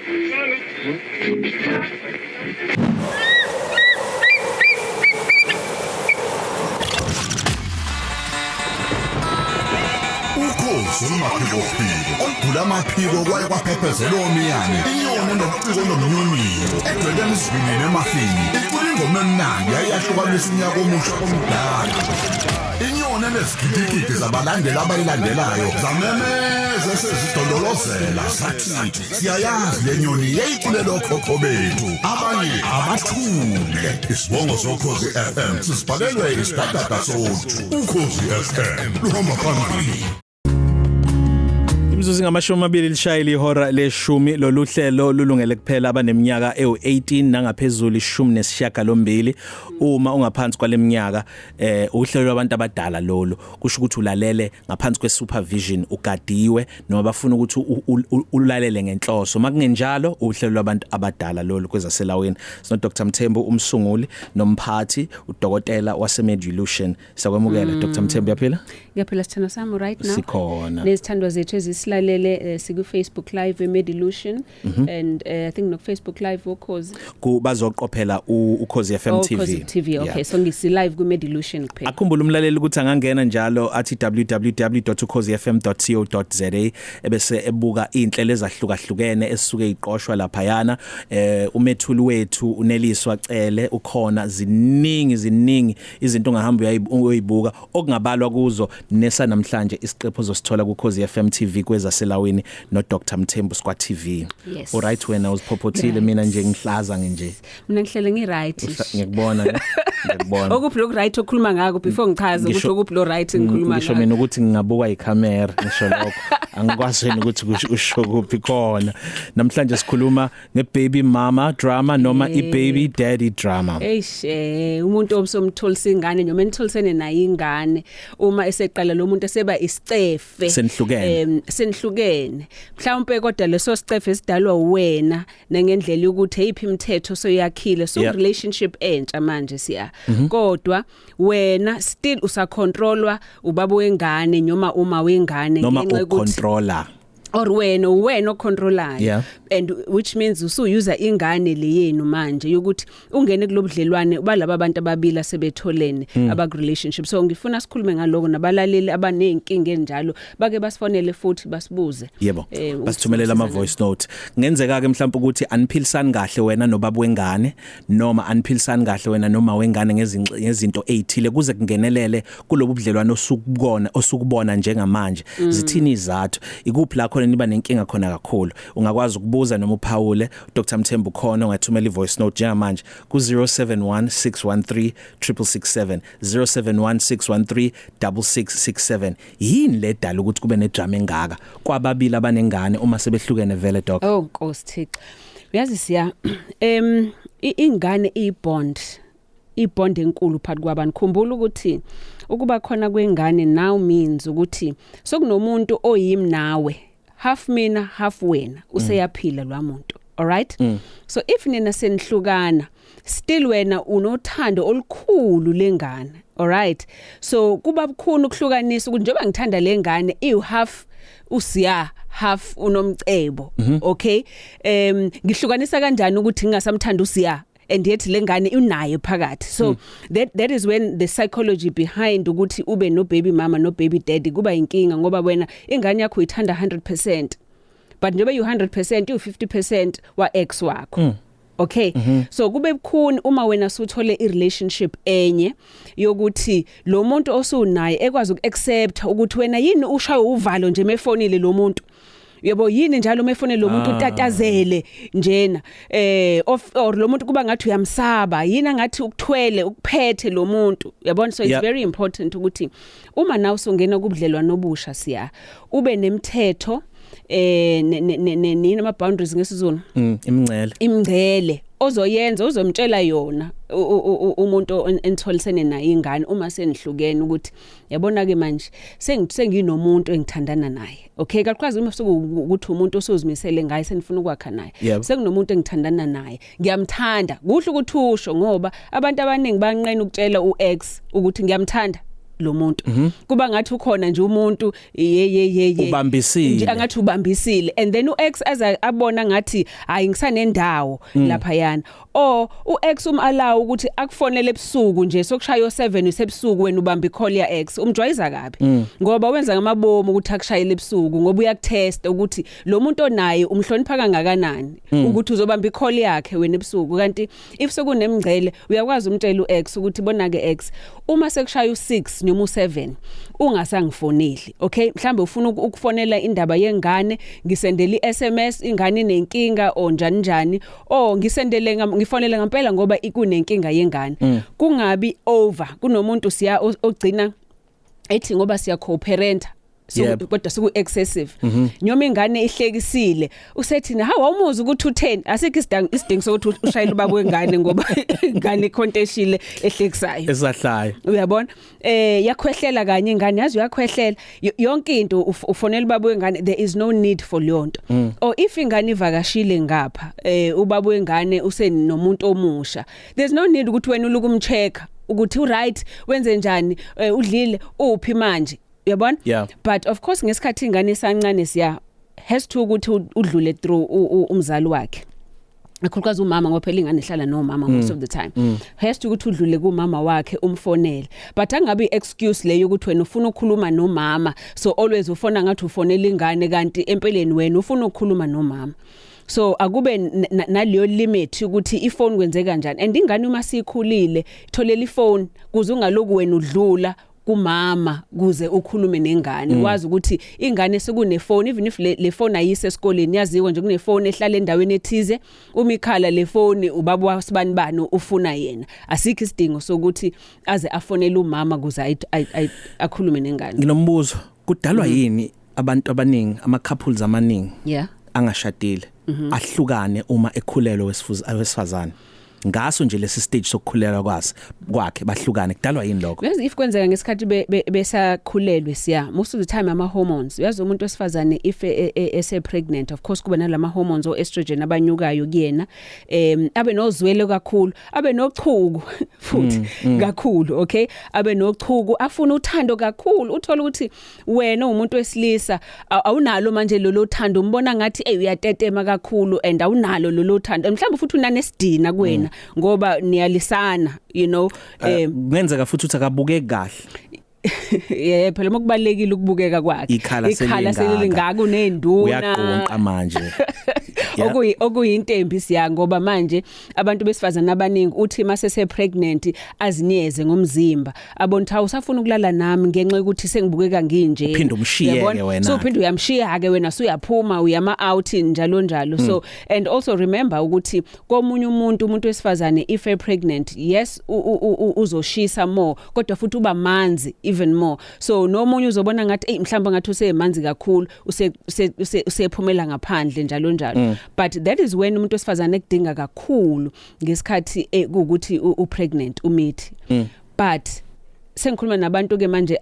Umaphiko ogula amaphiko kwaye kwaphephezela omiyane inyoni nobuciko nomnyunyiyo egcwele emizini nemafini icula ingoma emnandi yayahlukanisa unyaka omusha omdala inyoni enezigidigidi zabalandeli abayilandelayo zamemeza sezidondolozela sathi siyayazi le nyoni yayiculela okhokho bethu abanye abathule isibongo sokhozi FM sisibhalelwe isidadada sothu ukhozi FM luhamba phambili. Imzuzu ngamashumi amabili lishayile ihora leshumi loluhlelo lulungele kuphela abaneminyaka ewu18 nangaphezulu 18 uma ungaphansi kwaleminyaka uhlelo lwabantu abadala lolu kusho ukuthi ulalele ngaphansi kwesupervision ugadiwe noma bafuna ukuthi ulalele ngenhloso makungenjalo uhlelo lwabantu abadala lolu kwezaselaweni sino Dr Mthembu umsunguli nomphathi udokotela wase Medulution sakwamukela Dr Mthembu yaphila ngiyaphila sithando sami right now sikhona nezithandwa zethu ezisilalele siku Facebook live Medulution and I think no Facebook live ukhozi bazoqophela ukhozi FM TV okay so ngisi live ku Medulution kuphela akhumbula umlaleli ukuthi angangena njalo athi www.ukhozifm.co.za ebese ebuka inhlelo ezahlukahlukene esisuke iqoshwa lapha yana umethuli wethu uneliswa cele ukhona ziningi izinto ongahamba uyibuka okungabalwa kuzo nesa namhlanje isiqepho zosithola ku Khosi FM TV kwezaselawini no Dr Mthembu Skwa TV. Yes. Alright wena uziphopothile mina nje ngihlaza nje. Mina ngihlele ngiright. Ngiyakubona. Okuphi lo right okhuluma ngako before ngichaze ukuthi okuphi lo right ngikhuluma ngako. Ngisho mina ukuthi ngingabuka icamera ngisho lokho. Angikwazi ukuthi usho kuphi khona. Namhlanje sikhuluma ngebaby mama drama noma ibaby daddy drama. Umuntu omsomtholisa ingane noma enitholisene naye ingane uma eseqala lo muntu eseba isicefe senihlukene mhlawumbe kodwa leso sicefe esidalwa wena nangendlela ukuthi eyiphi imithetho soyakhile so relationship entsha manje siya kodwa wena still usacontrolwa ubaba wengane noma uma wengane ngenxa controller or wena ocontrolayo and which means usuyuza ingane leyenu manje yokuthi ungene kulobudlelwane balabo abantu ababili sebetholene aba relationship so ngifuna sikhulume ngaloko nabalaleli abanenkinga enjalo bake basifonele futhi basibuze yebo basithumelela ama voice note ngenzeka ke mhlawumbe ukuthi aniphilisani kahle wena nobaba wengane noma aniphilisani kahle wena noma wengane ngezinto ezithile kuze kungenelele kulobu budlelwane osukubona njengamanje zithini izathu ikuphi la khona niba nenkinga khona kakhulu ungakwazi ukubuza noma uphawule Dr Mthembu khona ungathumela ivoice note njengamanje ku 0716136667 0716136667 yini le dala ukuthi kube nedrama engaka kwababili abanengane uma sebehlukene vele doc Nkosi Thixo uyazi siya ingane ibond enkulu phakathi kwabantu khumbula ukuthi ukuba khona kwengane now means ukuthi sokunomuntu oyimi nawe half mina half wena useyaphila lwa muntu alright so if nina senihlukana still wena unothando olukhulu lengane alright so kuba bukhulu ukuhlukanisa ukuthi njengoba ngithanda lengane half usiya half unomcebo okay ngihlukanisa kanjani ukuthi ngingasamthanda usiya and yet lengane unayo phakathi so that is when the psychology behind ukuthi ube no baby mama no baby daddy kuba inkinga ngoba wena ingane yakho uyithanda 100% but njengoba you 100% you 50% wa ex wakho okay so kube bukhuni uma wena suthole irelationship enye yokuthi lo muntu osunaye ekwazi ukuaccept ukuthi wena yini ushaye uvalo nje mefonile lo muntu yebo yini njalo mefone lo muntu utatazele njena or lo muntu kuba ngathi uyamsaba yini ngathi ukuthwele ukuphethe lo muntu yabona so it's very important ukuthi uma nawe usungena kubudlelwano obusha siya ube nemithetho nini ama boundaries ngesizulu imngcele ozoyenza uzomtshela yona umuntu entholisene naye ingane uma senihlukene ukuthi yabona ke manje senginomuntu engithandana naye okay kakhulukazi uma ukuthi umuntu osozimisele ngaye senifuna ukwakha naye sekunomuntu engithandana naye ngiyamthanda kuhle ukuthi usho ngoba abantu abaningi banqena ukutshela uex ukuthi ngiyamthanda lo muntu kuba ngathi ukhona nje umuntu ye ubambisile angathi ubambisile and then uX abona ngathi hayi ngisanendawo lapha yana uX allow ukuthi akufonele ebusuku nje sokushaya 7 usebusuku wena ubamba icall ya X umjwayeza kabi ngoba wenza ngamabomu ukuthi akushayele ebusuku ngoba uyakutest ukuthi lo muntu onaye umhlonipha kangakanani ukuthi uzobamba icall yakhe wena ebusuku kanti if sokunemngcele uyakwazi umtshela uX ukuthi bona ke X uma sekushaya u6 noma u7 ungasangifoneli okay mhlambe ufuna ukufonela indaba yengane ngisendele iSMS ingane inenkinga onjani njani ngisendele ngifonele ngempela ngoba ikunenkinga yengane kungabi over kunomuntu siya ogcina ethi ngoba siya co-parent kodwa soku excessive nyoma ingane ihlekisile usethina awumuzi ukuthi u10 asikho isidingo sokuthi ushayele ubaba wengane ngoba ingane ikhonteshile ehlekisayo esahlayo uyabona yakhwehlela kanye ingane yazi uyakhwehlela yonke into ufonela ubaba wengane there is no need for lonto or if ingane ivakashile ngapha ubaba wengane usenomuntu omusha there's no need ukuthi wena ulokumchecka ukuthi uright wenze njani udlile uphi manje uyabona but of course ngesikhathi ingane isancane siya has to ukuthi udlule through umzali wakhe akhulukazi umama ngoba phela ingane ihlala nomama most of the time has to ukuthi udlule kumama wakhe umfonele but angabe excuse leyo ukuthi wena ufuna ukukhuluma nomama so always ufona ngathi ufonela ingane kanti empeleni wena ufuna ukukhuluma nomama so akube naleyo limit ukuthi iphone kwenze kanjani and ingane uma sikhulile itholela iphone kuze ungaloku wena udlula kumama kuze ukhulume nengane wazi ukuthi ingane sekune phone even if le phone ayise esikoleni yaziwe nje kune phone ehlala endaweni ethize umikhala le phone ubaba wasibani ufuna yena asikho isidingo sokuthi aze afonele umama kuze akhulume nengane nginombuzo kudalwa yini abantu abaningi ama couples amaningi angashadile ahlukane uma ekhulelwe wesifazane ngaso nje lesi stage sokukhulela kwakhe bahlukane kudalwa yini lokho if kwenzeka ngesikhathi besakhulelwe siya most of the time ama hormones uyazi umuntu wesifazane if ese pregnant of course kuba nalama hormones estrogen abanyukayo kuyena abe nozwele kakhulu abe nochuku futhi kakhulu okay abe nochuku afuna uthando kakhulu uthola ukuthi wena umuntu wesilisa awunalo manje lo thando umbona ngathi uyatetema kakhulu and awunalo lo thando mhlawumbe futhi unanesidina kuwena ngoba niyalisana you know ngenzeka futhi uthi akabukeki kahle phela mokubalekile ukubukeka kwakhe ikhala selingaka unenduna uyaqonqa manje okuyintembi siya ngoba manje abantu besifazana abaningi uthi mase se pregnant azinyeze ngomzimba abonta usafuna ukulala nami ngenxa ukuthi sengibukeka nginje uphinde umshiyeke wena so uphinde uyamshiya ke wena uyaphuma uyama out njalo so and also remember ukuthi komunye umuntu wesifazane if pregnant yes uzoshisa more kodwa futhi uba manzi even more so nomunye uzobona ngathi mhlawumbe ngathi usemanzi kakhulu usephumela ngaphandle njalo but that is when umuntu wesifazane ekudinga kakhulu ngesikhathi ukuthi upregnant umithi but sengikhuluma nabantu ke manje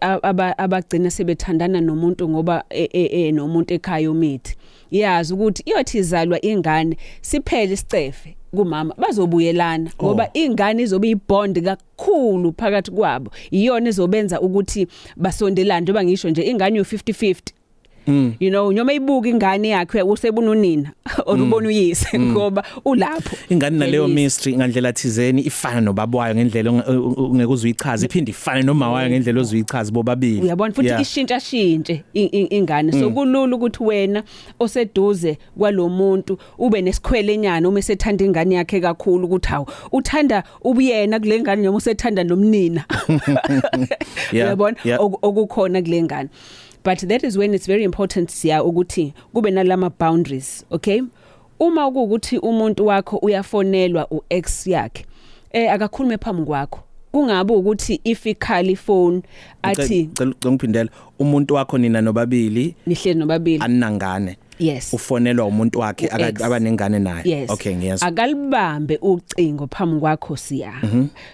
abagcina sebethandana nomuntu ngoba nomuntu ekhaya umithi yazi ukuthi iyothi izalwa ingane siphele isicefe kumama bazobuyelana ngoba ingane izobe ibond kakhulu phakathi kwabo iyona ezobenza ukuthi basondelane njengoba ngisho nje ingane yo50-50 you know nyoma ibuka ingane yakhe usebona unina orubona uyise ngoba ulapho ingane naleyo mystery ngandlela thizeni ifana nobaba wayo ngendlela ungeke uzuyichaza iphinde ifane noma wayo ngendlela ozuyichaza bobabili uyabona futhi ishintsha ingane so kulula ukuthi wena oseduze kwalomuntu ube nesikhwelenyana uma esethanda ingane yakhe kakhulu ukuthi hawo uthanda ubuyena kule ngane noma usethanda nomnina uyabona okukhona kule ngane. But that is when it's very important siya ukuthi kube nalama boundaries okay uma ukuthi umuntu wakho uyafonelwa uex yakhe akakhulume phambi kwakho kungabe ukuthi if ikhali phone athi ngiphindela umuntu wakho nina nobabili nihleli nobabili aninangane yes ufonelwa umuntu wakhe abanengane naye yes. Okay ngiyezwa akalibambe ucingo phambi kwakho siya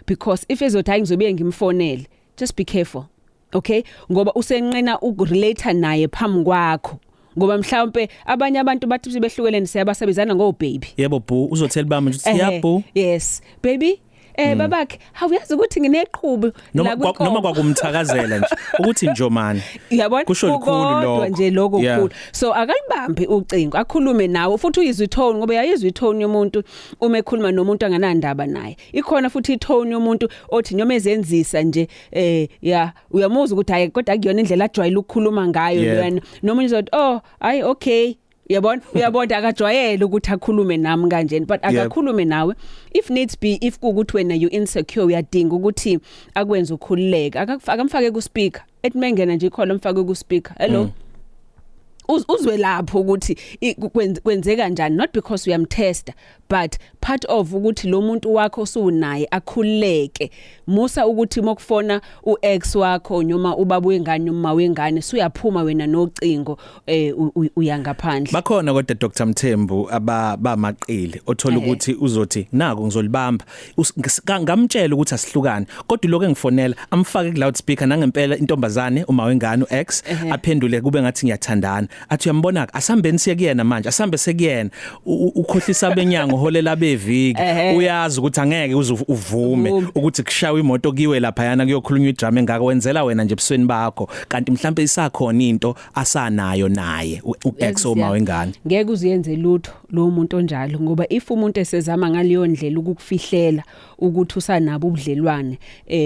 because if ezothi ngizobe ngimfonele just be careful okay ngoba usenqena ukurelate naye phambi kwakho ngoba mhlawumbe abanye abantu bathi behlukelene siyabasebenzana ngo baby yebo boo uzothela bami ukuthi yeah boo yes baby babakhe awuyazi ukuthi ngineqhubu noma kwakumthakazela nje ukuthi njomani yabona kusho likhulu lokho nje lokho kukhulu so akalibambe ucingo akhulume nawe futhi uyizwe itone ngoba yayizwe itone yomuntu uma ekhuluma nomuntu anganandaba naye ikhona futhi itone yomuntu othi noma ezenzisa nje uyamuzwa ukuthi hayi kodwa akuyona indlela ajwayele ukukhuluma ngayo lwana noma uzothi hayi okay uyabona akajwayele ukuthi akhulume nami kanjeni but akakhulume nawe if needs be if kuukuthi wena you insecure uyadinga ukuthi akwenze ukhululeka akamfake ku speaker ethi mengena nje ikhola mfake ku speaker hello uzwe lapho ukuthi kwenzeka kanjani not because uyamtesta but part of ukuthi lo muntu wakho osunaye akhuleke musa ukuthi mokufona uex wakho noma ubaba wengane noma wengane suyaphuma wena nocingo uyangaphandle bakhona kodwa Dr Mthembu abamaqili othola ukuthi uzothi naku ngizolibamba ngamtshela ukuthi asihlukane kodwa lokho engifonela amfake ku loudspeaker nangempela intombazane uma wengane uex aphendule kube ngathi ngiyathandana athi uyambona asambeni siye kuyena manje asambe sekuyena ukhohlisa benyango holela beviki uyazi ukuthi angeke uvume ukuthi kushawe imoto kiwe lapha yana kuyokhulunywa idrama engaka wenzela wena nje ebusweni bakho kanti mhlambe isakhona into asanayo naye uex oma wengane ngeke uziyenze lutho lo muntu onjalo ngoba if umuntu esezama ngaliyo ndlela ukukufihlela ukuthi usanabo ubudlelwane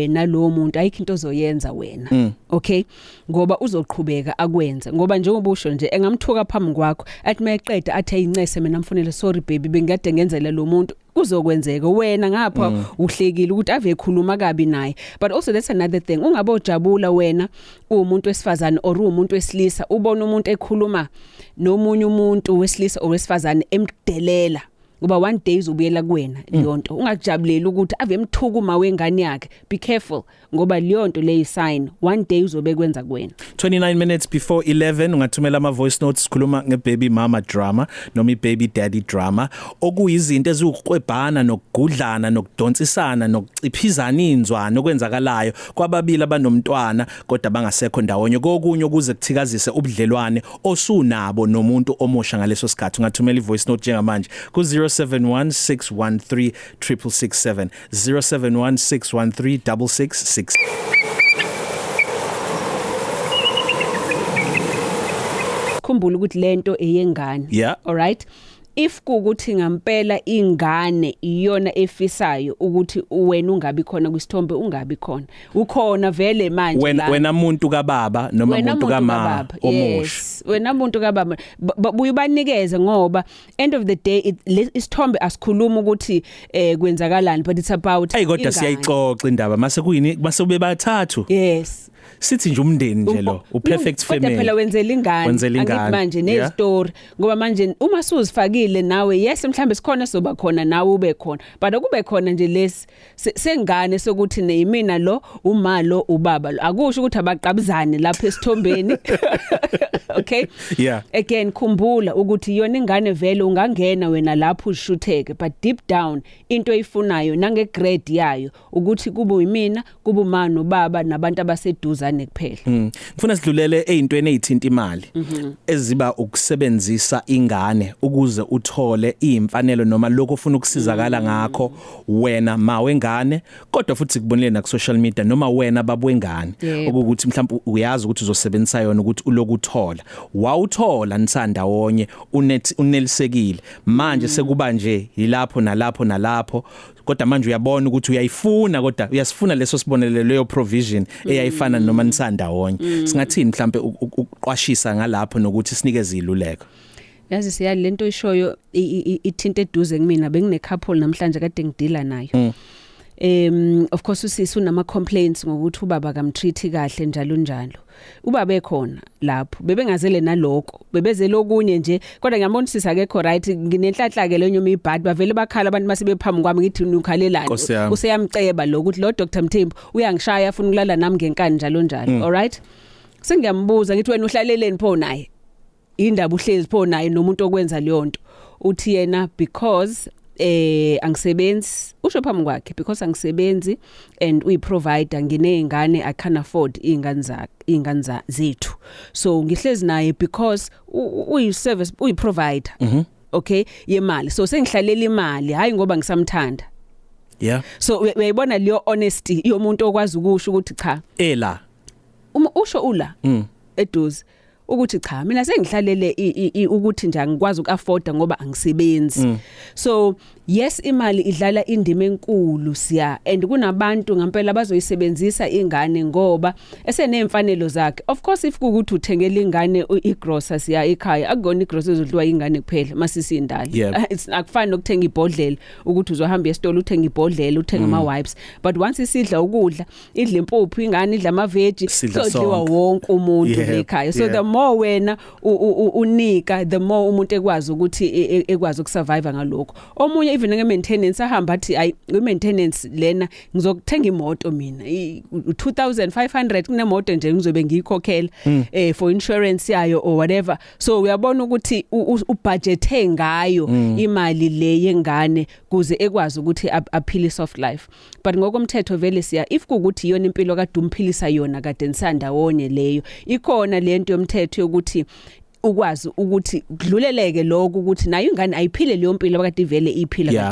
nalowo muntu ayikho into ozoyenza wena okay ngoba uzoqhubeka akwenza ngoba njengoba usho nje engamthuka phambi kwakho athi mayeqeda athi ayincese mina mfonele sorry baby bengikade ngenzela lo muntu kuzokwenzeka wena ngapha uhlekile ukuthi ave ekhuluma kabi naye but also that's another thing ungabojabula wena umuntu wesifazane or umuntu wesilisa ubona umuntu ekhuluma nomunye umuntu wesilisa or wesifazane emdelela ngoba one day uzobuyela kuwena liyonto ungajabuleli ukuthi ave emthukuma wengane yakhe be careful ngoba liyonto le sign one day uzobe kwenza kuwena 29 minutes before 11 ungathumela ama voice notes sikhuluma ngebaby mama drama noma ibaby daddy drama okuyizinto eziukuqwebhana nokugudlana nokudonsisana nokuciphizana inzwana okwenzakalayo kwababili abanomntwana kodwa bangasekho ndawonye kokunye ukuze kuthikazise ubudlelwane osunabo nomuntu omusha ngaleso sikhathi ungathumela ivoice note njengamanje ku 0716136667 0716136666 khumbula ukuthi lento eyengane alright if kuukuthi ngampela ingane iyona efisayo ukuthi wena ungabi khona kwisithombe ungabi khona ukhona vele manje wena umuntu kababa noma umuntu kama omusha wena umuntu kababa buyibanikeze ngoba end of the day isithombe asikhuluma ukuthi kwenzakalani but it's about kodwa siyayixoxa indaba mase kuyini mase bebathathu sithi nje umndeni nje lo uperfect family kodwa phela wenzela ingane angithi manje nestory ngoba manje uma suzifakile nawe yes mhlambe sikhona soba khona nawe ube khona but akube khona nje lesi sengane sokuthi neyimina lo uma lo ubaba lo akusho ukuthi abaqabuzane lapha esithombeni okay again khumbula ukuthi yona ingane vele ungangena wena lapho ushutheke but deep down into eyifunayo nange grade yayo ukuthi kube uyimina kube uma nobaba nabantu abaseduzane kuphela ngifuna sidlulele ezintweni ezithinta imali eziba ukusebenzisa ingane ukuze uthole imfanelo noma lokho ufuna ukusizakala ngakho wena ma wengane kodwa futhi kubonile na ku social media noma wena baba wengane ukuthi mhlawumbe uyazi ukuthi uzosebenzisa yona ukuthi ulokuthola wawuthola nisanda wonye unelisekile manje sekuba nje yilapho nalapho kodwa manje uyabona ukuthi uyayifuna kodwa uyasifuna leso sibonelelo leyo provision eyayifana noma nisanda wonye singathini mhlambe uqwashisa ngalapho nokuthi sinikeze iluleko yazi siyali lento ishoyo ithinta eduze kumina bengine couple namhlanje kade ngidila nayo of course usisi unama complaints ngokuthi ubaba kamtreat kahle njalo ubaba ekhona lapho bebengazele naloko bebezele okunye nje kodwa ngiyabona usisi akekho right nginenhlanhla ke lenyoma ibhadi bavele bakhala abantu mase bephambi kwami ngithi ukhalelani useyamceba lo ukuthi lo Dr Mthembu uyangishaya afuna ukulala nami ngenkani njalo alright sengiyambuza ngithi wena uhlaleleni pho naye indaba uhlezi pho naye nomuntu okwenza leyo nto uthi yena because angisebenzi usho phambi kwakhe because angisebenzi and uyi provider nginezingane I can afford ingane zethu so ngihlezi naye because uyi service uyi provider okay yemali so sengihlalela imali hayi ngoba ngisamthanda Yeah. So uyayibona leyo honesty yomuntu okwazi ukusho ukuthi cha ela uma usho ula eduze ukuthi cha mina sengihlalele ukuthi nje angikwazi ukuafforda ngoba angisebenzi. So yes imali idlala indima enkulu siya and kunabantu ngempela bazoyisebenzisa ingane ngoba esenemfanelo zakhe. Of course if ukuthi uthengela ingane igrocer siya ekhaya akugona igrocer ezodliwa ingane kuphela masisindala. It's akufani nokuthenga ibhodlela ukuthi uzohamba esitolo uthenga ibhodlela uthenga ama wipes but once isidla ukudla idla impuphu ingane idla ama veggie sodliwa wonke umuntu ekhaya. So the more wena unika the more umuntu ekwazi ukuthi ekwazi ukusurvive ngalokho. Omunye even nge-maintenance ahamba athi ayi i-maintenance lena ngizokuthenga imoto mina 2500 kunemoto nje ngizobe ngiyikhokhela for insurance yayo or whatever. So uyabona ukuthi ubudgethe ngayo imali le yengane kuze ekwazi ukuthi aphile soft life. But ngokomthetho vele siya if kukuthi iyona impilo kade umphilisa yona kade nisandawonye leyo ikhona lento yomthetho yokuthi ukwazi ukuthi kudluleleke lokho ukuthi nayo ingane ayiphile leyo mpilo abakade vele iphila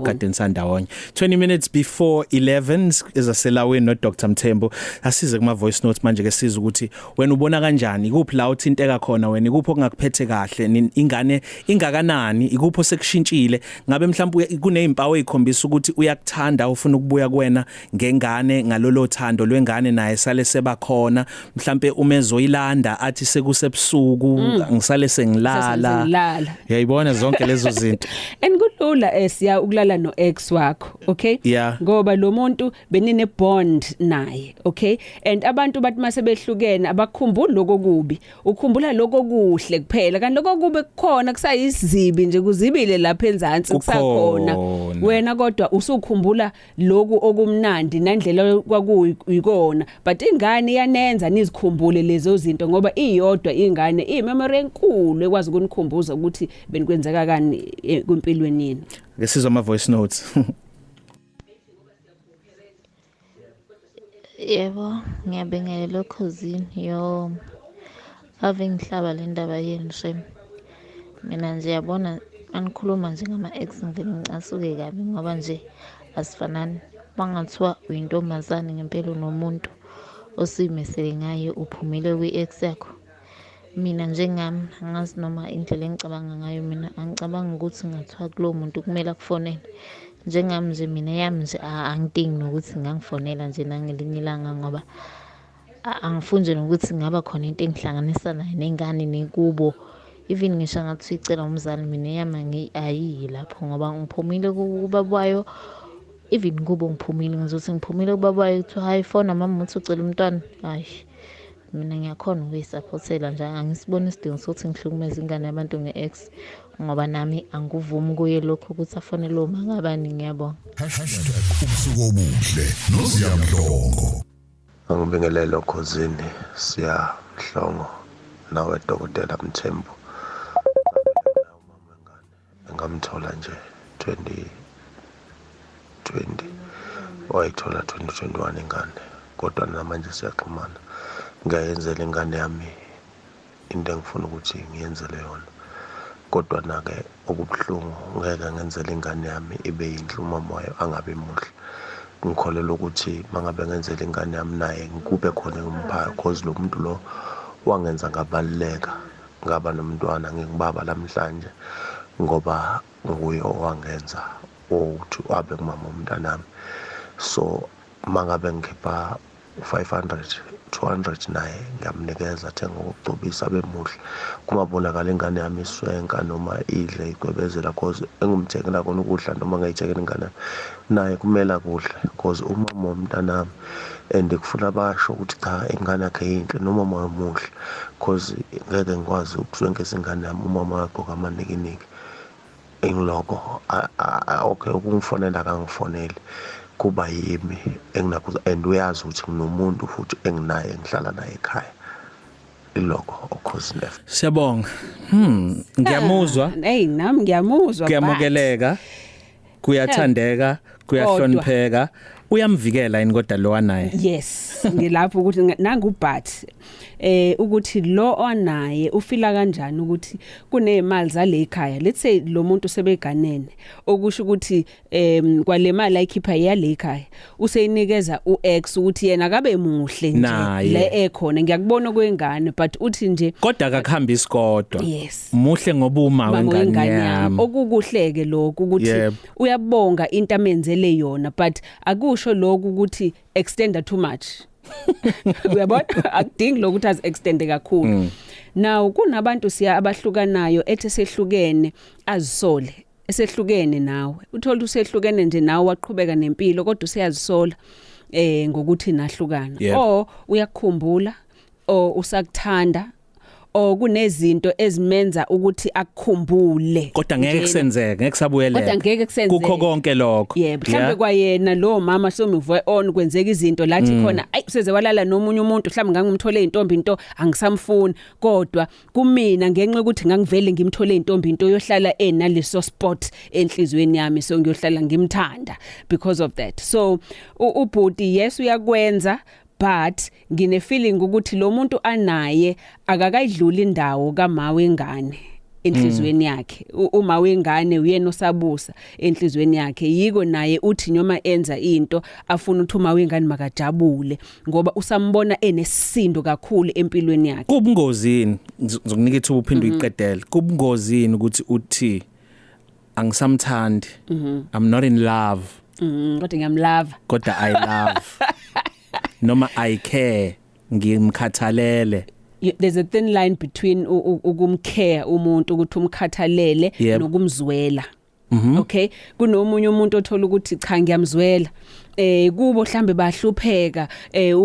kade nisandawonye 20 minutes before 11 ezaselaweni no Dr Mthembu asize kuma voice notes manje ke siza ukuthi wena ubona kanjani ikuphi la uthinteka khona wena ikuphi okungakuphethe kahle ingane ingakanani ikuphi osekushintshile ngabe mhlawumbe kunezimpawu ezikhombisa ukuthi uyakuthanda ufuna ukubuya kuwena ngengane ngalolo thando lwengane naye sale seba khona mhlawumbe umezoyilanda athi sekusebusuku ngisale sengilala yayibona zonke lezo zinto engulula siya ukulala no ex wakho okay ngoba lo muntu benine bond naye okay and abantu bathi mase behlukene abakhumbuli lokho kubi ukhumbula lokho kuhle kuphela kanti lokho kube kukhona kusayisizibi nje kuzibile lapha enzansi kusakhona wena kodwa usukhumbula lokhu okumnandi nendlela kwakuyikona but ingane iyanenza nizikhumbule lezo zinto ngoba iyodwa ingane memory enkulu ekwazi ukunikhumbuza ukuthi benikwenzeka kani kwempilweni yini. Ngesizwe ama voice notes. Yebo, ngiyabingelela cousin yo ave ngihlaba le ndaba yenu shem. Mina nje yabona anikhuluma nje ngama ex ngivele ngicasuke kabi ngoba nje asifanani. Bangathiwa uyintombazane ngempela nomuntu osimesele ngaye uphumile kwi ex yakho. Mina njengami angazi noma indlela engicabanga ngayo mina angicabanga ukuthi ngathiwa kulo muntu kumele akufonele njengami nje mina yami nje angidingi nokuthi ngangifonela nje nangelinye ilanga ngoba angifunje nokuthi ngaba khona into engihlanganisa naye nengane nekubo even ngisho ngathi icela umzali mina yami ayiyi lapho ngoba ngiphumile kubabayo even kubo ngiphumile ngizothi ngiphumile kubabayo kuthi hayi phone mama uthi ucela umntwana hayi mina ngiyakhona ukuyisupportela nje angisibona isidingo sokuthi ngihlukumeze ingane yabantu nge-ex ngoba nami angivumi kuye lokho ukuthi afonele omangabani ngiyabonga #ubusuku obuhle noZiyamhlongo angibingelele cousin Siyamhlongo nawe Dr Mthembu umama wengane ngamthola nje 2020 wayithola 2021 ingane kodwa namanje siyaxhumana ngayenzela ingane yami into engifuna ukuthi ngiyenzele yona kodwa nake okubuhlungu ngeke ngenzele ingane yami ibe yinhluma moya angabe muhle ngikholela ukuthi mangabe ngenzele ingane yami naye ngikube khona ngumphaya because lo muntu lo wangenza ngabaleka ngaba nomntwana ngingibaba namhlanje ngoba nguye owangenza ukuthi abe ngumama womntanami. So mangabe ngikhipha 500 200 naye ngiyamnikeza athenga ukugcobisa bemuhle kumabonakala ingane yami iswenka noma idle igwebezela cause engumthekela kona ukudla noma ngayithekela ingane naye kumele kudle cause umama womntanami and kufuna basho ukuthi cha ingane yakhe yinhle noma muhle cause ngeke ngikwazi ukuswenkesa ingane yami umama wakho kamanikiniki engiloko okay ukungifonela kangifonele kuba yimi enginakho and uyazi ukuthi nginomuntu futhi enginaye ngihlala naye ekhaya iloko okhosi left. Siyabonga. Ngiyamuzwa. Hey nami ngiyamuzwa. Kuyamukeleka. Kuyathandeka kuyahlonipheka uyamvikela yini kodwa lo wanaye yes ngilapho ukuthi nanga uBut ukuthi lo onaye ufila kanjani ukuthi kunezimali zale ekhaya let's say lo muntu sebeganene okusho ukuthi kwale mali ayikhipha yale ekhaya useyinikeza uX ukuthi yena akabe muhle nje le ekhona ngiyakubona kwengane but uthi nje kodwa akakuhamba isikodwa yes muhle ngoba uma wengane yami okukuhleke lokho ukuthi uyabonga into amenzele yona but akusho lokho ukuthi extend too much uyabona akudingi lokuthi az extend kakhulu now kunabantu siya abahlukanayo ethi sehlukene azisole esehlukene nawe uthola usehlukene nje nawe waqhubeka nempilo kodwa useyazisola ngokuthi nahlukana uyakukhumbula usakuthanda kunezinto ezimenza ukuthi akukhumbule kodwa ngeke kusenzeke ngeke sabuyelele kodwa ngeke kusenzeke kukho konke lokho mhlambe kwayena lo mama somuve on kwenzeka izinto lathi khona useze walala nomunye umuntu mhlambe ngangumthole intombi into angisamfuni kodwa kumina ngenxa ukuthi ngangivele ngimthole intombi into yohlala enaleso spot enhlizweni yami so ngiyohlala ngimthanda because of that so ubhuti yes uyakwenza but ngine feeling ukuthi lo muntu anaye akakayidlula indawo kama wengane enhlizweni yakhe uma wengane uyena osabusa enhlizweni yakhe yiko naye uthi noma enza into afuna ukuthi uma wengane makajabule ngoba usambona enesisindo kakhulu empilweni yakhe kubungozini ngizokunika ithuba uphinde uyiqedele kubungozini ukuthi uthi angisamthandi I'm not in love kodwa ngiyamlove kodwa I love noma I care ngimkhathalele there's a thin line between ukumcare umuntu ukuthi umkhathalele nokumzwela okay kunomunye umuntu othola ukuthi cha ngiyamzwela kubo mhlambe bahlupheka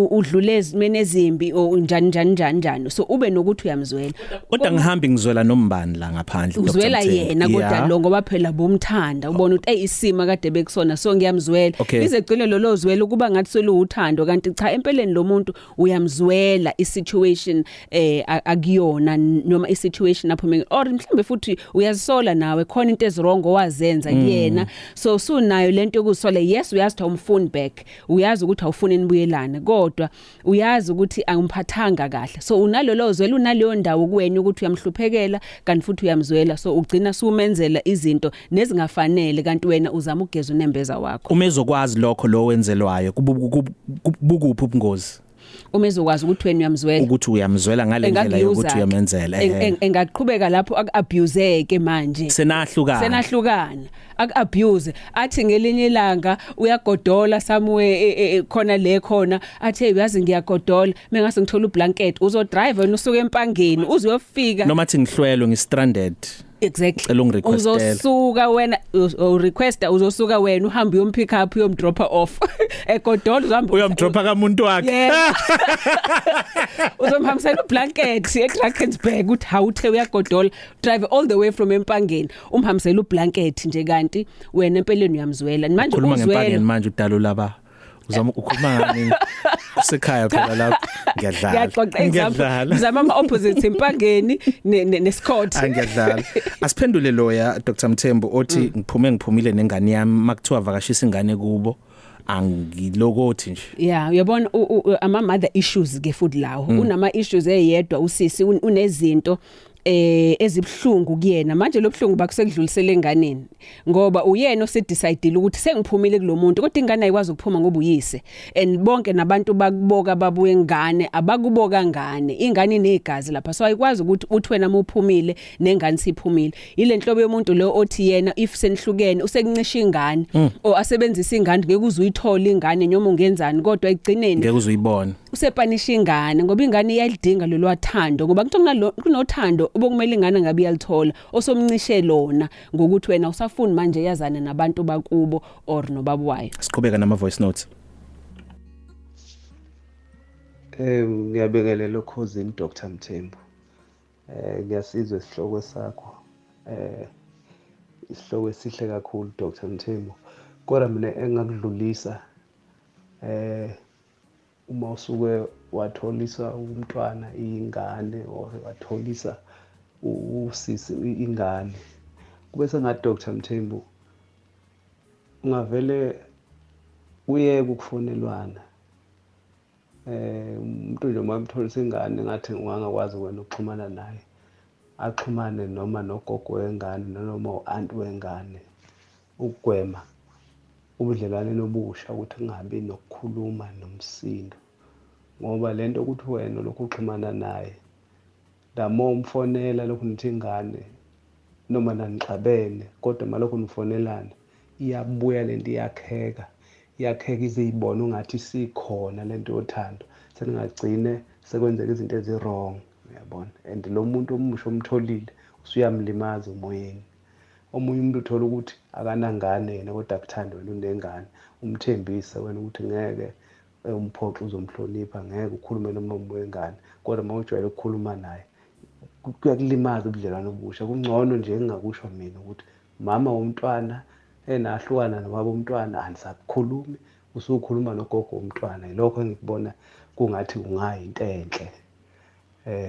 udlule ezimene ezimbi njani so ube nokuthi uyamzwela kodwa ngihambi ngizwela nombani la ngaphandle uzwela yena kodwa lo ngoba phela bomthanda ubona ukuthi isima kade bekusona so ngiyamzwela ize gcine lo zwela ukuba ngathi solo uthando kanti cha empeleni lo muntu uyamzwela isituation akuyona noma isituation lapho or mhlambe futhi uyazisola nawe khona into ezirongo wazenza kuyena so sunayo lento yokusola yes uyazi umfuni back uyazi ukuthi awufuni nibuyelane kodwa uyazi ukuthi angimphathanga kahle so unalolo zwela unaleyo ndawo kuwena ukuthi uyamhluphekela kanti futhi uyamzwela so ugcina sumenzela izinto nezingafanele kanti wena uzama ukugeza unembeza wakho umezokwazi lokho lo wenzelwayo kubukuphi ubungozi umezokwazi ukuthi wena uyamzwela ukuthi uyamzwela ngale ndlela yokuthi uyamenzela engaqhubeka lapho akabuseke manje senahlukana akabuse athi ngelinye ilanga uyagodola somewhere khona le khona athi uyazi ngiyagodola mengase ngithola ublanket uzodrive wena usuke empangeni uzuyofika noma athi ngihlwelwe ngistranded exactly uzosuka wena requesta uzosuka wena uhambe uyompick up uyomdrop off egodola uzihamba uyomdropa kamuntu wakhe uzomhambisela ublanket eDrakensberg uthi hawuthe uyagodola drive all the way from empangeni umhambisela ublanket nje kanti wena empeleni uyamzwela manje uzwela manje udalo laba uzama ukukhuluma ngani kusekhaya phela lapho ngiyadlala ngizama ama opposites empangeni neScott ngiyadlala asiphendule loya Dr Mthembu othi ngiphumile nengane yami makuthiwa vakashisa ingane kubo angilokothi nje uyabona ama mother issues ke futhi lawo unama issues eyedwa usisi unezinto ezibhlungu kuyena manje lobhlungu bakusekudlulisele enganeni ngoba uyena osedecide ukuthi sengiphumile kulomuntu kodwa ingane ayikwazi ukuphuma ngoba uyise and bonke nabantu bakuboka babuye ngane abakuboka ngane ingane inegazi lapha so ayikwazi ukuthi uthi wena muphumile nengane siphumile ile nhlobo yomuntu lo othi yena if senihlukene usekuncisha ingane asebenzisa ingane ngeke uzuyithola ingane noma ungenzani kodwa igcineni ngeke uzuyibona usepanisha ingane ngoba ingane iyalidinga lo lwathando ngoba kuthi kunothando obokumele ingane ngabe iyalithola osomncishe lona ngokuthi wena usafuni manje yazana nabantu bakubo or nobabwayo siqhubeka nama voice notes ngiyabingelela ukhosini Dr Mthembu ngiyasizwa isihloko sakho isihloko esihle kakhulu Dr Mthembu kodwa mina engakudlulisa uma usuke watholisa umntwana ingane or watholisa usisi ingane kube sengathi Dr Mthembu ungavele uyeke ukufonelwana umuntu nje mamtholisa ingane ngathi ungangakwazi wena ukuxhumana naye axhumane noma nogogo wengane noma u-aunt wengane ukugwema ubudlelwane nobusha ukuthi kungabi nokukhuluma nomsindo ngoba lento ukuthi wena lokhu uxhumana naye damo umfonela lokhu nithi ingane noma nanixabene kodwa malokhu nifonelana iyabuya lento iyakheka ize ibone ungathi sikhona lento yothando seningagcine sekwenzeka izinto ezi-wrong uyabona and lo muntu omusha omtholile usuyamlimaza umoyeni omunye umuntu uthola ukuthi akanangane yena kodwa akuthanda wena unengane umthembise wena ukuthi ngeke umphoxe uzomhlonipha ngeke ukhulume nomama wengane kodwa uma ujwayele ukukhuluma naye kuyakulimaza ubudlelwano obusha kungcono nje engingakusho mina ukuthi mama womntwana enahlukana nobaba womntwana anisakhulumi usukhuluma nogogo womntwana lokho engikubona kungathi kungayinto enhle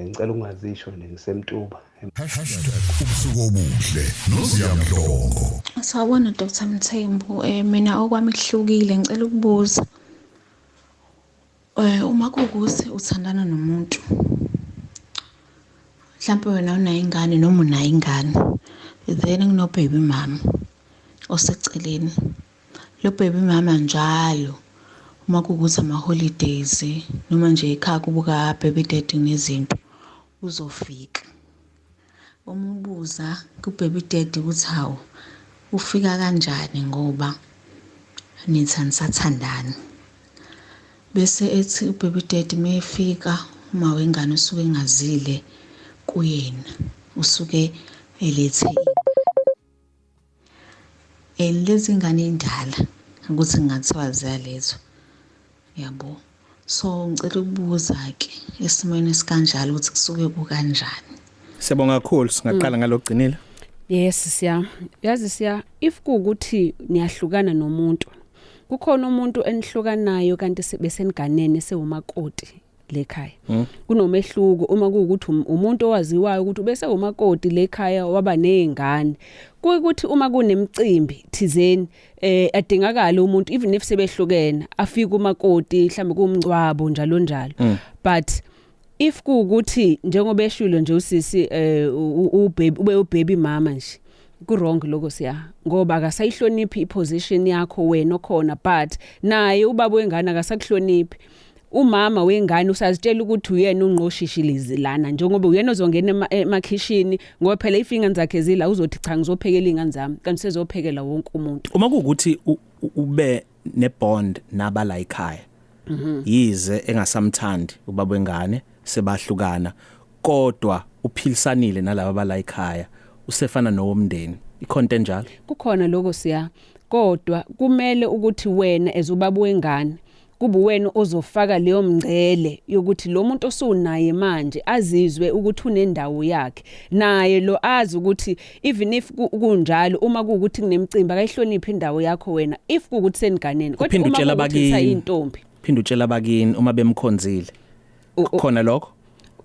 ngicela ungazisho ngisemtuba #ubusuku obuhle noZiyamdlongo. Sawubona Dr. Mthembu, mina okwami kuhlukile ngicela ukubuza uma kukuthi uthandana nomuntu mhlawumbe wena unayo ingane noma unayo ingane then kuno baby mama oseceleni lo baby mama njalo uma kukuthi ama holidays noma nje ekhaya kubuka baby daddy nezinto uzofika umubuza ku baby daddy ukuthi hawu ufika kanjani ngoba nithandana bese ethi ubaby daddy mayefika uma wengane usuke engazile kuyena usuke elethe lezi ngane indala ukuthi ngathiwa ziyalezo yabo so ngicela ukubuza ke esimweni esikanjalo ukuthi kusuke kukanjani. Siyabonga kakhulu singaqala ngalogcinile. Yes siya if kuukuthi niyahlukana nomuntu kukhona umuntu enihlukanayo kanti beseniganene sewumakoti lekhaya kunomehluko uma kuukuthi umuntu owaziwayo ukuthi bese umakoti lekhaya waba nezingane kuukuthi uma kunemicimbi thizeni adingakala umuntu even if sebehlukene afika umakoti mhlambe kumngcwabo njalo but if kuukuthi njengoba eshilo nje usisi ubaby mama nje ku-wrong lokho siya ngoba akasayihloniphi iposition yakho wena okhona but naye ubaba wengane akasakuhloniphi umama wengane usazitshela ukuthi uyena ungqoshishilizi lana njengoba uyena ozongena emakhishini ngoba phela ifingane zakhe zila uzothi cha ngizophekela ingane zami kanti sezophekela wonke umuntu uma kuukuthi ube nebond nabala ekhaya yize engasamthandi ubaba wengane sebahlukana kodwa uphilisanile nalabo bala ekhaya usefana nowomndeni ikhonto njalo kukhona lokho siya kodwa kumele ukuthi wena ezubaba wengane kube wena ozofaka leyo mngcele yokuthi lo muntu osunaye manje azizwe ukuthi unendawo yakhe naye lo azi ukuthi even if kunjalo uma kuukuthi kunemicimbi akayihloniphi indawo yakho wena if kuukuthi seniganene kodwa uma utshela intombi phinda utshela bakini uma bemkhonzile khona lokho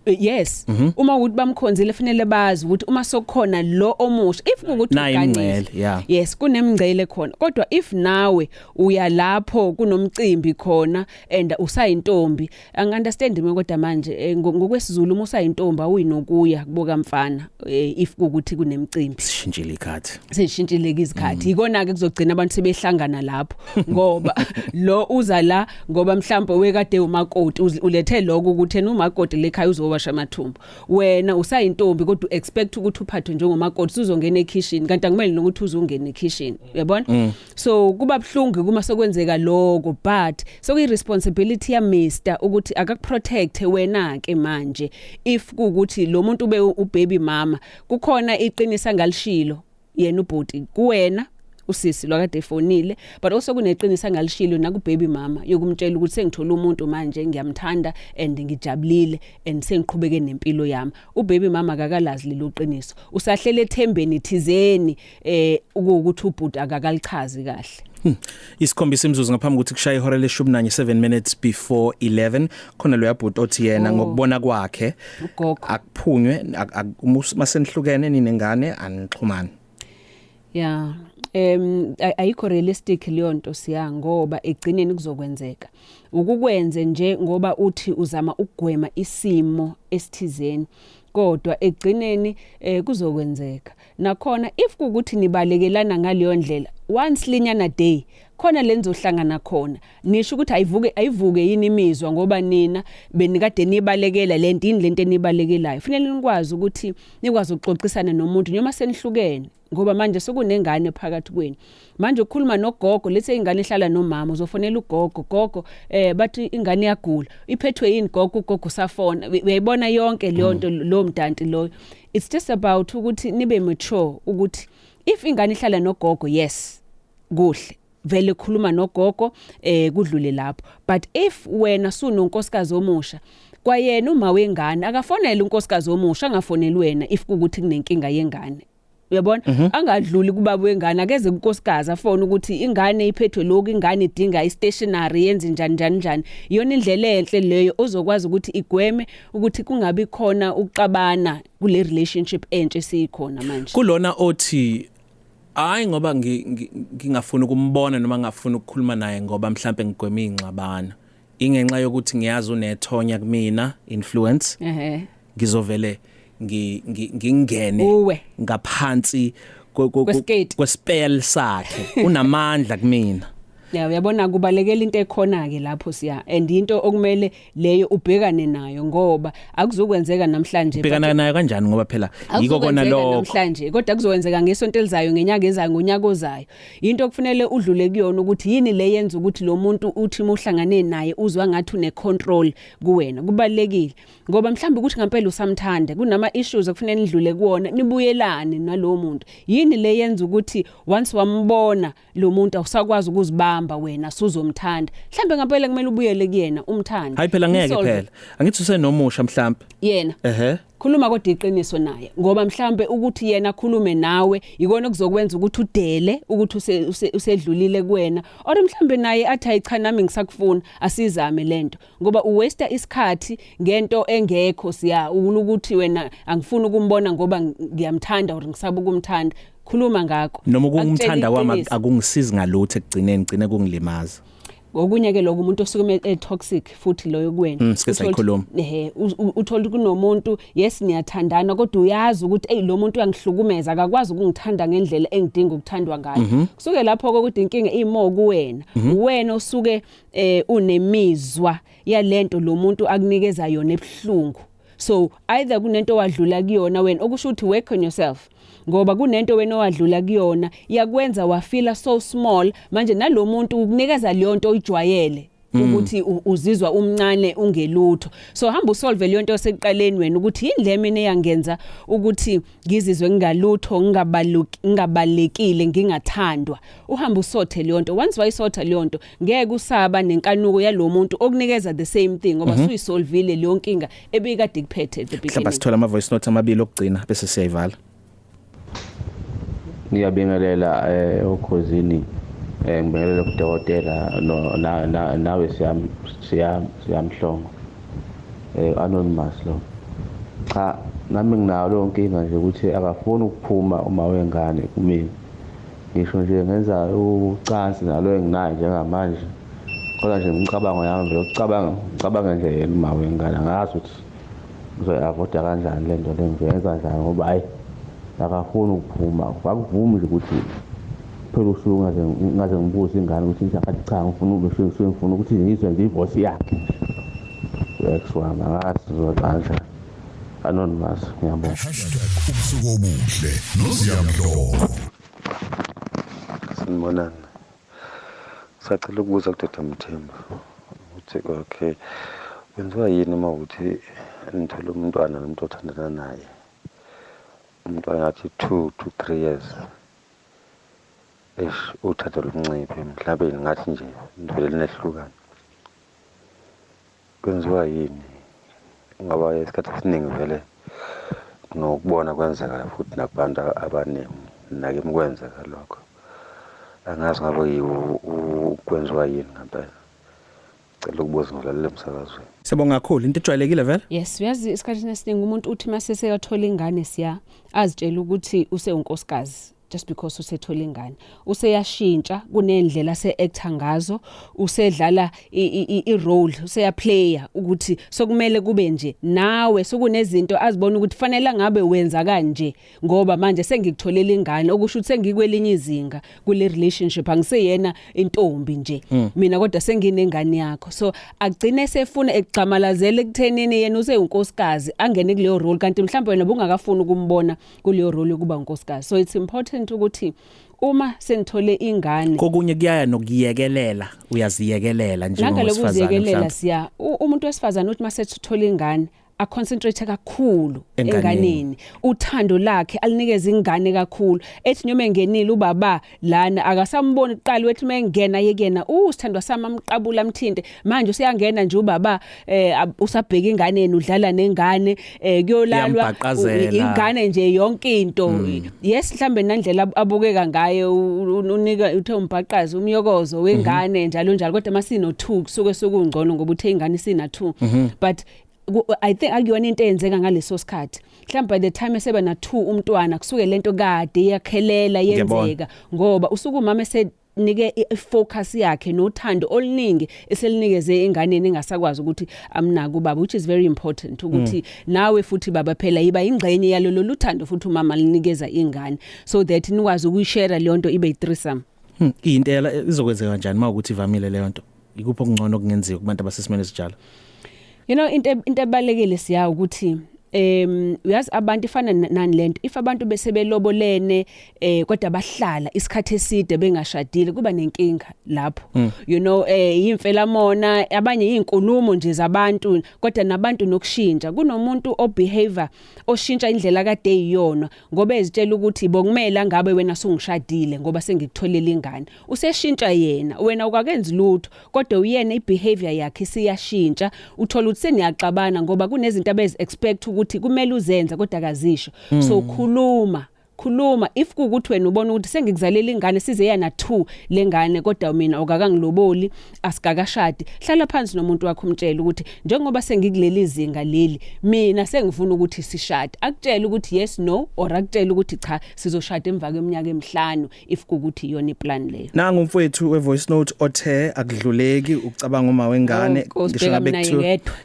yes uma ukuthi bamkhonzile kufanele bazi ukuthi uma sokukhona lo omusha if ukuthi uganile yes kunemngcele khona kodwa if nawe uya lapho kunomcimbi khona and usayintombi angiunderstand kodwa manje ngokwesizulu uma usayintombi awuyinokuya kuboka mfana if ukuthi kunemcimbi sishintshile izikhathi ikona ke kuzogcina abantu sebehlangana lapho ngoba lo uza la ngoba mhlawumbe wekade umakoti ulethe lokho ukuthi umakoti lekhaya uzowasha amathumbu wena usayintombi kodwa expect ukuthi uphathwe njengomakoti uzongena ekitchen kanti akumele nokuthi uzongena ekitchen uyabona so kuba bhlungu kuma sokwenzeka lokho but sokuyi responsibility ya mister ukuthi akakuprotect wena ke manje if kuukuthi lo muntu ube ubaby mama kukhona iqinisa ngalishilo yena ubhuti kuwena usisi lokade efonile but also kuneqinisa ngalishilo naku baby mama yokumtshela ukuthi sengithola umuntu manje ngiyamthanda and ngijabulile and sengiqhubeke nempilo yami ubaby mama akakalazi lelo qiniso usahlele ethembeni thizeni ukuthi ubhuti akakalichazi kahle isikhombisa imzuzu ngaphambi ukuthi kushaye ihora le-11 7 minutes before 11 khona lo yabhuti othi yena ngokubona kwakhe akuphunywe masenihlukene ninengane anixhumane ayikho realistic leyo nto siya ngoba egcineni kuzokwenzeka ukukwenze nje ngoba uthi uzama ukugwema isimo esithizeni kodwa egcineni kuzokwenzeka nakhona if kukuthi nibalekelana ngaleyo ndlela once linyana day khona lenzohlangana khona nisho ukuthi ayivuke yini imizwa ngoba nina benikade nibalekela lento enibalekelayo kufanele nikwazi ukuthi nikwazi ukuxoxisana nomuntu noma senihlukene ngoba manje sokunengane phakathi kwenu manje ukukhuluma nogogo lethe ingane ihlala nomama uzofonela ugogo bathi ingane iyagula iphethwe yini ugogo safona uyayibona yonke leyo nto lo mdanti lo it's just about ukuthi nibe mature ukuthi if ingane ihlala nogogo yes kuhle vele khuluma nogogo kudlule lapho but if wena sunonkosikazi omusha kwayena uma wengane akafonele unkosikazi omusha angafoneli wena if kukuthi kunenkinga yengane uyabona angadluli kubaba wengane akeze unkosikazi afona ukuthi ingane iphethwe lokho ingane idinga istationary yenze njani iyona indlela enhle leyo ozokwazi ukuthi igweme ukuthi kungabi khona ukuxabana kule relationship entshe sikhona manje kulona othi hayi ngoba ngingafuna ukumbona noma ngafuna ukukhuluma naye ngoba mhlambe ngigweme ingxabano ingenxa yokuthi ngiyazi unethonya kumina influence ngizovele ngingene ngaphansi kwespell sakhe unamandla kumina uyabona kubalekela into ekhona ke lapho siya and into okumele leyo ubhekane nayo ngoba akuzokwenzeka namhlanje ubhekana nayo kanjani ngoba phela yiko kona lokho namhlanje kodwa kuzokwenzeka ngesonto elizayo ngenyanga ezayo ngonyaka ozayo into okufanele udlule kuyona ukuthi yini le yenza ukuthi lo muntu uthi uhlangane naye uzwa ngathi une control kuwena kubalekile ngoba mhlawumbe ukuthi ngempela usamthanda kunama issues okufanele nidlule kuona nibuyelane nalowo muntu yini le yenza ukuthi once wambona lo muntu awusakwazi ukuzibamba wena suzomthanda mhlambe ngempela kumele ubuyele kuyena umthanda hayi phela ngeke phela angithi usenomusha mhlambe yena khuluma kodwa iqiniso naye ngoba mhlambe ukuthi yena khulume nawe ikona kuzokwenza ukuthi udele ukuthi usedlulile kuwena or mhlambe naye athi ayicha nami ngisakufuna asizame lento ngoba uwaste isikhathi ngento engekho siya ukuthi wena angifuni ukumbona ngoba ngiyamthanda or ngisaba ukumthanda khuluma ngakho noma ukumthanda kwami akungisizi ngalutho ekugcine kungilimaza okunye ke lokho umuntu osuke toxic futhi loyo kuwena sikhuluma uthola kunomuntu yes niyathandana kodwa uyazi ukuthi lo muntu uyangihlukumeza akakwazi ukungithanda ngendlela engidinga ukuthandwa ngayo kusuke lapho ukuthi inkinga imo kuwena wena osuke unemizwa yalento lo muntu akunikeza yona ebhlungu so either kunento wadlula kuyona wena okusho ukuthi work on yourself ngoba kunento wena owadlula kuyona yakwenza wafila so small manje nalomuntu ukunikeza leyo nto oyijwayele ukuthi uzizwa umncane ungelutho so hamba usolve leyo nto seqaleni wena ukuthi yini mina eyangenza ukuthi ngizizwe ngingalutho ngingabalekile ngingathandwa uhamba usothe leyo nto once wayisotha leyo nto ngeke usaba nenkanuko yalomuntu okunikeza the same thing ngoba suyisolvile leyo nkinga ebikade kuphethe the beginning mhlawumbe sithola ama voice note amabili okugcina bese siyayivala ngiyabingelela okhosini ngibingelela kudokotela nawe siyamhlongo anonymous lo cha nami nginayo lo nkinga nje ukuthi akafuni ukuphuma uma wengane kumina ngisho nje ngenza ucansi nalo enginayo njengamanje kodwa nje umcabango yami vele ucabanga nje yena uma wengane ngazi ukuthi uzoyavoda kanjani lento lengizoyenza njani ngoba hayi akafuni ukuphuma akuvumi nje ukuthi phela usuku ngaze ngibuze ingane ukuthi ngizathi cha ngifuna ukuthi ngizwe ngivoice yakhe ekuswama ngathi zodlanja anonymous ngiyabonga ubusuku obuhle noZiyamhlongo sanibonana sacela ukubuza kuDr Mthembu ukuthi okay kwenziwa yini uma ukuthi nithola umntwana nomuntu othandana naye umntwana athi 2 to 3 years uthatha lomnciphe mhlawumbe ngathi nje ndivele nehlukana kwenziwa yini ngoba isikhathi esiningi vele nokubona kwenzeka futhi nabantu abaningi nake mkwenzeka lokho angazi ngabe ukwenziwa yini ngempela cela ukubuza ngolalela emsakazweni Sibonga kakhulu into ejwayelekile vele yes uyazi isikhathi esiningi umuntu uthi mase seyathola ingane siya azitshela ukuthi use unkosikazi just because usethola ingane useyashintsha kunendlela se-acta ngazo usedlala i-role useyaplaya ukuthi sokumele kube nje nawe sokunezinto azibona ukuthi fanele ngabe wenza kanje ngoba manje sengikutholela ingane okusho ukuthi sengikwelinye izinga kule relationship angiseyena intombi nje mina kodwa senginengane yakho so agcine sefuna egxamalazela ekuthenini yena useyinkosikazi angene kuleyo role kanti mhlawumbe wena bungakafuni ukumbona kuleyo role yokuba unkosikazi so it's important ukuthi uma senithole ingane kokunye kuyaya nokuyekelela uyaziyekelela njengowesifazane mhlawumbe siya umuntu wesifazane uthi masethola ingane aconcentrate kakhulu enganeni uthando lakhe alinikeza ingane kakhulu ethi noma engenile ubaba lana akasamboni iqali wethi mengena yekena usithandwa sami amqabula amthinte manje usiyangena nje ubaba usabheka ingane yena udlala nengane kuyolalwa ingane nje yonke into yes mhlambe nandlela abukeka ngayo unika uthe umbhaqazi umyokozo wengane njalo njalo kodwa masino 2 kusuke sokungcono ngoba uthe ingane sina 2 but I think akuyona into eyenzeka ngaleso sikhathi mhlawumbe by the time eseba na 2 umntwana kusuke lento kade yakhelela yenzeka ngoba usuku umama esenike ifocus yakhe nothando oluningi eselinikeze inganeni engasakwazi ukuthi amnaka ubaba which is very important ukuthi nawe futhi baba phela yiba ingcenye yalolu luthando futhi umama linikeza ingane so that nikwazi ukuyishare le nto ibe i-threesome intela izokwenzeka kanjani mawukuthi ivamile le nto ikupho okungcono kungenziwa kubantu abasesimene esijalo you know into ebalekile siya ukuthi uyazi abantu ifana nani lento if abantu besebelobolene kodwa bahlala isikhathi eside bengashadile kuba nenkinga lapho you know imfela mona abanye izinkulumo nje zabantu kodwa nabantu nokushintsha kunomuntu obehavior oshintsha indlela kade eyiyona ngoba ezitshela ukuthi bokumela ngabe wena sungishadile ngoba sengikutholela ingane useshintsha yena wena ukakenzi lutho kodwa uyena ibehavior yakhe siyashintsha uthola ukuthi seniyaxabana ngoba kunezinto abezi expect ukuthi kumele uzenza kodwa akazisho so khuluma if kukuthi wena ubona ukuthi sengikuzalela ingane size yana 2 lengane kodwa mina okakangiloboli asikakashadi hlala phansi nomuntu wakho umtshela ukuthi njengoba sengikuleli izinga leli mina sengifuna ukuthi sishade akutshela ukuthi yes no or akutshela ukuthi cha sizoshada emva kweminyaka emihlanu if kukuthi iyona iplan leyo nangu umfowethu wevoice note othe akudluleki ukucabanga uma wengane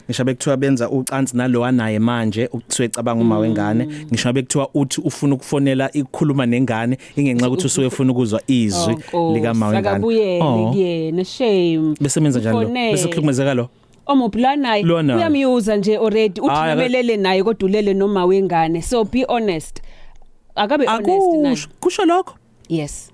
ngisho bekuthiwa benza ucansi nalo anaye manje ukuthiwa ecabanga uma wengane ngisho bekuthiwa uthi ufuna ukufonela ikhuluma nengane ingenxa ukuthi usuke ufuna ukuzwa izwi lika mawengane akabuyele shame bese menza njalo bese kuhlukumezeka lo omopulanayi uyamyuza nje already uthumelele naye kodwa ulele noma wengane so be honest akabe honest naye kusho lokho yes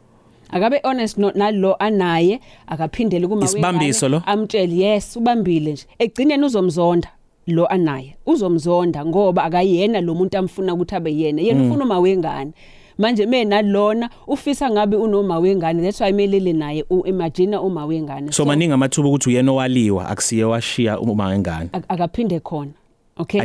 akabe honest nalo anaye akaphindele kuma wengane amtshela yes ubambile nje egcineni uzomzonda lo anaye uzomzonda ngoba akayena lo muntu amfuna ukuthi abe yena ufuna uma wengane manje mina lona ufisa ngabe unoma wengane that's why imelele naye imagine uma wengane so maningi amathuba ukuthi uyena owaliwa akusiye washiya uma wengane akaphinde khona okay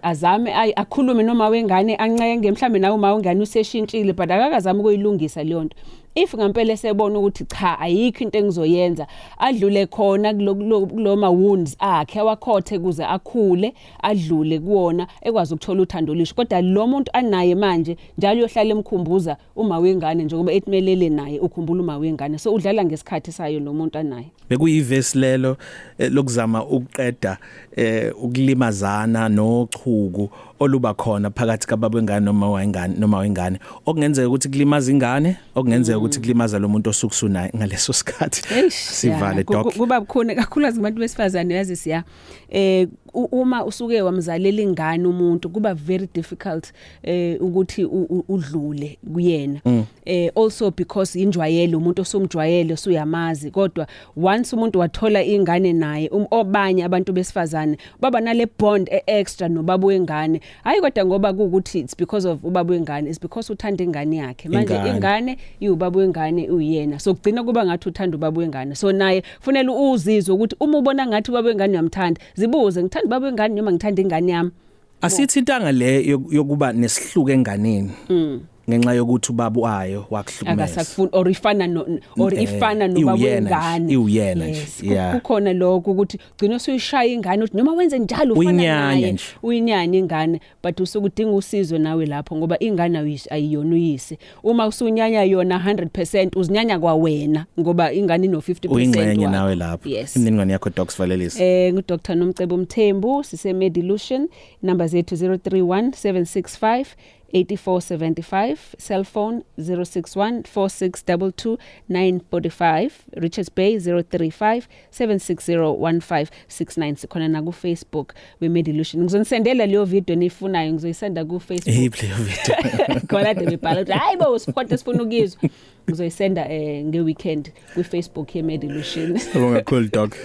azame akhulume noma wengane ancenge mhlambe nawe uma wengane useshintshile but akakazama ukuyilungisa le nto if ngempela sebona ukuthi cha ayikho into engizoyenza adlule khona kuloma wounds akhe awakhothe kuze akhule adlule kuona ekwazi ukuthola uthando lisho kodwa lo muntu anaye manje njalo uyohlala emkhumbuza uma wengane njengoba ethimelele naye ukhumbula uma wengane so udlala ngesikhathi sayo lo muntu anaye bekuyivesi lelo lokuzama ukuqeda ukulimazana nochuku oluba khona phakathi kababa wengane noma wengane okungenzeka ukuthi kulimaza ingane okungenzeka ukuthi kulimaza lo muntu osukusunaye ngaleso sikhathi sivale doc kuba bukhona kakhulu abantu besifazane yazi siya uma usuke wamzalela ingane umuntu kuba very difficult ukuthi udlule kuyena also because injwayelo umuntu osumjwayele usuyamazi kodwa once umuntu wathola ingane naye obanye abantu besifazane baba nale bond extra nobaba wengane hayi kodwa ngoba ukuthi it's because of ubaba wengane it's because uthanda ingane yakhe manje ingane ubaba wengane uyena so kugcina kuba ngathi uthanda ubaba wengane so naye kufanele uzizwe ukuthi uma ubona ngathi ubaba wengane uyamthanda zibuze ngithanda ubaba wengane noma ngithanda ingane yami asithintanga le yokuba nesihluku enganeni ngenxa yokuthi ubaba wayo wakuhlukumeza akasakufuna or ifana ifana nobaba wengane iuyena nje kukhona lokho ukuthi gcina usuyishaya ingane uthi noma wenze njalo ufana naye uyinyanya ingane but usukudinga usizo nawe lapho ngoba ingane ayiyona uyise uma usunyanya yona 100% uzinyanya kwa wena ngoba ingane ino 50% uyingcenye nawe lapho imniningwane yakho Docs Valelisa ngu Dr Nomcebo Mthembu sise Medilution number zethu 031 765 8475 cell phone 061 4622 945 Richards Bay 035 760 1569 sikhona na ku Facebook we Medilution ngizonisendela leyo video nifunayo ngizoyisenda ku Facebook leyo video khona de bebhala ukuthi hayibo usikhonto sifuna ukizwa ngizoyisenda nge weekend ku Facebook ye Medilution Ubonga cool Doc